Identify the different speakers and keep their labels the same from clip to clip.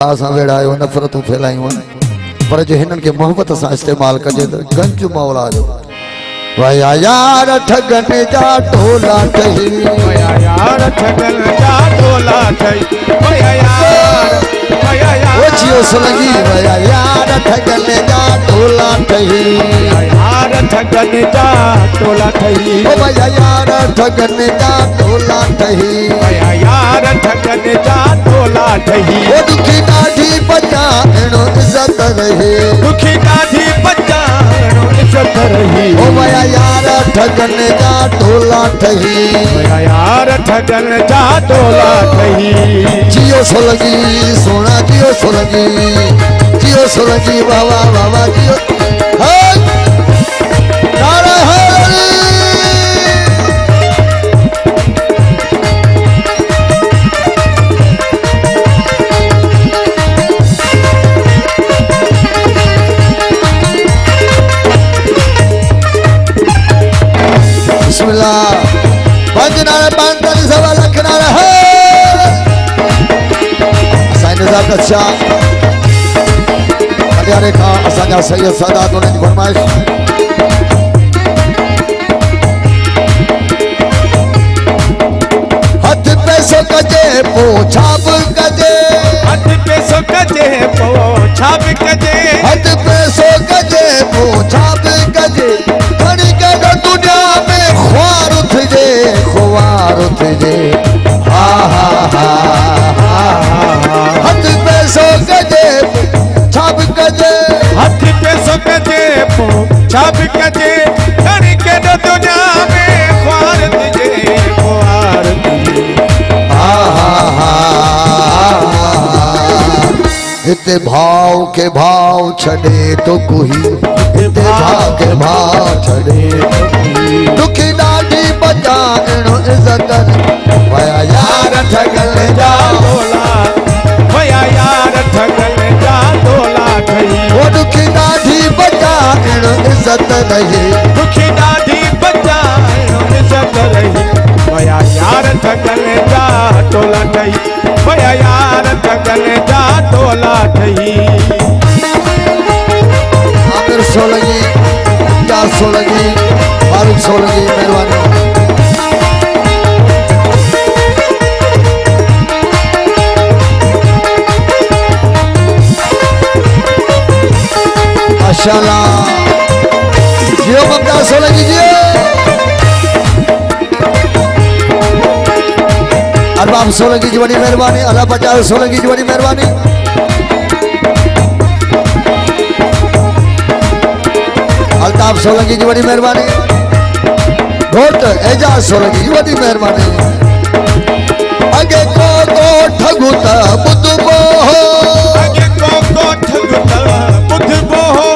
Speaker 1: असां वेड़ायो नफ़रतूं फैलायूं पर जो हिननि खे मोहब्बत सां इस्तेमाल कजे त गंज मौला जो वया यार ठगन जा टोला ठही
Speaker 2: वया यार ठगन जा टोला ठही वया यार
Speaker 1: ओ जियो सलगी वया यार ठगन जा टोला ठही
Speaker 2: यार ठगन जा टोला ठही
Speaker 1: ओ वया यार ठगन जा टोला ठही
Speaker 2: वया यार ठगन जा टोला ठही
Speaker 1: ओ दुखी ॾाढी बचाइणो इज़त रहे
Speaker 2: दुखी ॾाढी बचाइणो इज़त रही
Speaker 1: ओ वया यार ठगन जा टोला ठही
Speaker 2: वया यार ठगन जा टोला ठही
Speaker 1: जियो सोलगी सोना जियो सोलगी बाबा बाबा जियो नारा हरी बिस्मिल्लाह पंज नारे पांच सवा लख नारा है नजाकत शाह कल्याणे खां असांजा सैयद सादात उन्हनि जी फरमाइश हथ पैसो कजे पोछा बि कजे
Speaker 2: हथ पैसो कजे पोछा बि कजे
Speaker 1: हथ पैसो कजे पोछा बि कजे खणी करे दुनिया में ख्वार उथिजे हा हा हा हथ पैसो कजे छाप कजे
Speaker 2: हथ पैसो कजे पोछा बि कजे खणी करे दुनिया में ख्वार तुझे
Speaker 1: हा हा हिते भाव के भाव छड़े तो कोई हिते भाव के भाव छड़े दुखी ॾाढी बचाइणो इज़त वया यार ठगन जा
Speaker 2: टोला वया यार ठगन जा टोला ठही
Speaker 1: वो दुखी ॾाढी बचाइणो इज़त रहे
Speaker 2: दुखी ॾाढी बचाइणो इज़त रही वया यार ठगन जा टोला ठही वया यार ठगन जा टोला ठही
Speaker 1: आमिर सोलगी क्या सोलगी फारूक सोलगी मेहरबानी माशाल्लाह जियो ममता सोलगी जियो अरबाब सोलगी जी बड़ी मेहरबानी अल्लाह बचाओ सोलगी जी बड़ी मेहरबानी अल्ताफ सोलंकी जी बड़ी मेहरबानी घोट एजाज सोलंकी जी बड़ी मेहरबानी अगे को ठगुता बुधबो हो
Speaker 2: अगे को ठगुता बुधबो हो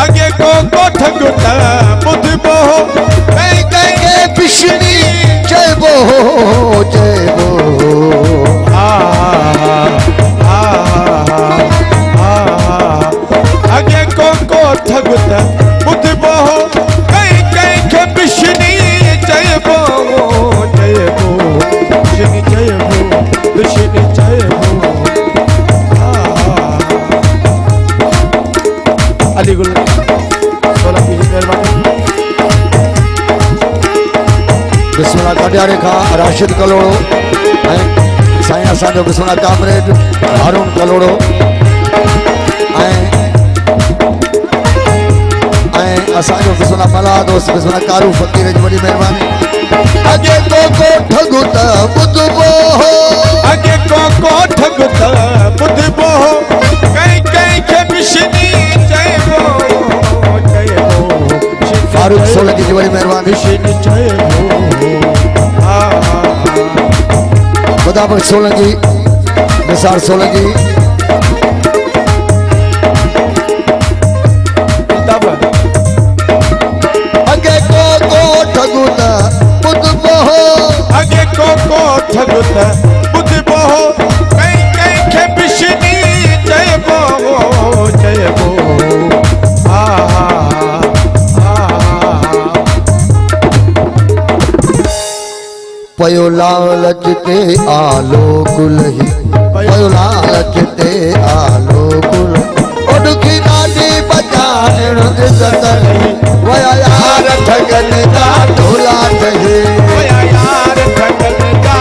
Speaker 2: अगे को ठगुता बुधबो हो कई कई
Speaker 1: के पिछड़ी जयबो
Speaker 2: अगे को ठगुता बुधबो हो कई कई के पिछड़ी जयबो पिछड़ी जयबो अलीगुल सोलंकी जी मेहरबानी
Speaker 1: बिस्मिल्लाह कटियारे खां राशिद कलोड़ो साईं असांजो बिस्मिल्लाह कामरेड हारून कलोड़ो असांजो बिस्मिल्लाह मला दोस्त बिस्मिल्लाह कारू फकीर जी बड़ी मेहरबानी अगे को ठगुता बुधबो हो
Speaker 2: अगे को ठगुता बुधबो हो कई कई के बिशनी जयबो
Speaker 1: फारूक सोलंकी जी बड़ी मेहरबानी
Speaker 2: बिशनी जयबो
Speaker 1: खुदाबख्श सोलंकी निसार सोलंकी अगे को ठगुता बुधबो हो
Speaker 2: अगे को ठगुता बुधबो हो कई कई के बिशनी जयबो पयो लालच ते आलो गुलही पयो लालच ते
Speaker 1: आलो गुल ओ दुखी ॾाढी बचाइण इज़त रही वया यार ठगन जा ढोला ठही
Speaker 2: वया यार ठगन जा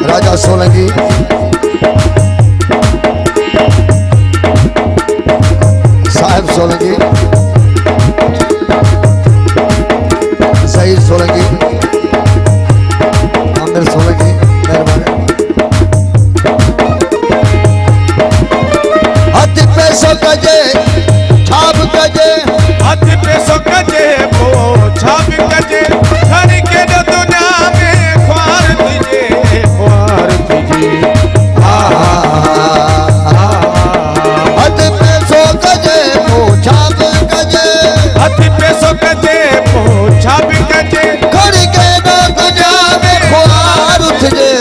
Speaker 1: राजा सोलंकी साहब सोलंकी सईद सोलंकी आमिर सोलंकी मेहरबानी हथ पैसो कजे छाप कजे
Speaker 2: हथ पैसो कजे पो छाप कजे हर के दुनिया में ख्वार तुझे
Speaker 1: हथ पैसो कजे पो छाप कजे
Speaker 2: हथ पैसो कजे पो छाप कजे
Speaker 1: खड़ के दुनिया में ख्वार तुझे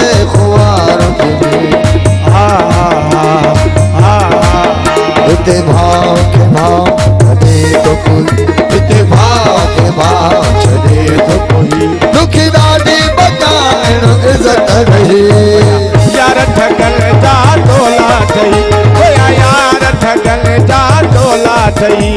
Speaker 1: इते भाव के भाव छड़े तो कोई इते भाव के भाव छड़े तो कोई दुखी ॾाढी बचाइण इज़त रही
Speaker 2: यार ठगन जा ढोला ठही वया यार ठगन जा ढोला ठही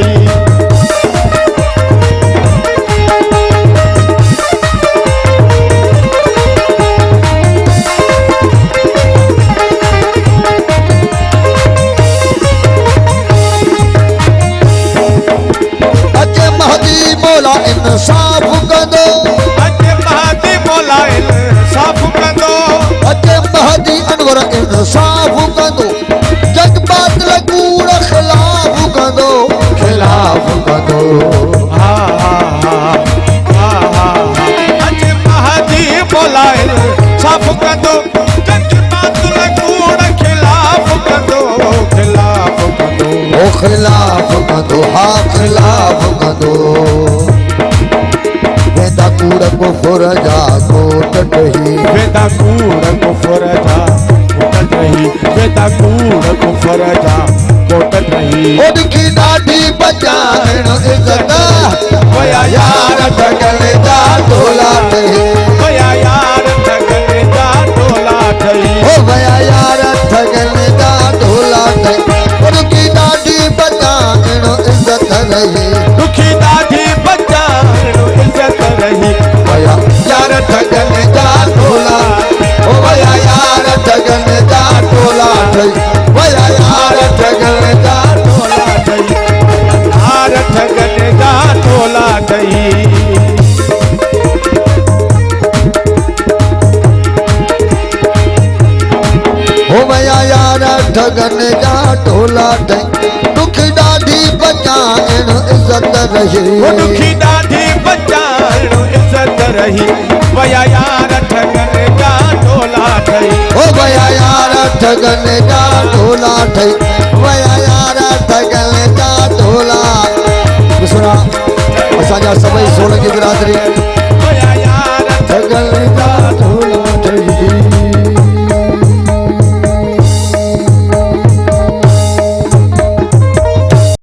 Speaker 1: इंसाफ कंदो
Speaker 2: अचे महदी मौला इंसाफ कंदो
Speaker 1: अचे महदी अनवर इंसाफ कंदो जग बातिल कूड़ खिलाफ कंदो
Speaker 2: अचे महदी मौला इंसाफ कंदो जग बातिल कूड़ खिलाफ कंदो
Speaker 1: ओ खिलाफ कंदो हा खिलाफ कंदो वेदा कूड़ कुफर जा कोट टही
Speaker 2: वेदा कूड़ कुफर जा कोट टही वेदा कूड़ कुफर जा कोट टही
Speaker 1: उनकी ॾाढी बचाइण इज़त वया यार ठगन जा ढोला ठही
Speaker 2: वया यार ठगन जा ढोला ठही
Speaker 1: ओ वया यार ठगन जा ढोला ठही उनकी ॾाढी बचाइण इज़त रही
Speaker 2: दुखी ॾाढी बचाइण इज़त रही
Speaker 1: वया यार ठगन जा ढोला ओ वया यार ठगन जा ढोला ठही वया यार ठगन जा
Speaker 2: ढोला ठही यार ठगन जा ढोला ठही
Speaker 1: हो वया यार ठगन जा ढोला ठही दुखी ॾाढी बचाइण इज़त रही
Speaker 2: दुखी ॾाढी बचाइण इज़त रही वया यार ठगन जा ढोला ठही
Speaker 1: ओ वया यार ठगन जा ढोला ठही वया यार ठगन जा ढोला सुना असांजा सभई सोलंकी बिरादरी
Speaker 2: वया यार
Speaker 1: ठगन जा ढोला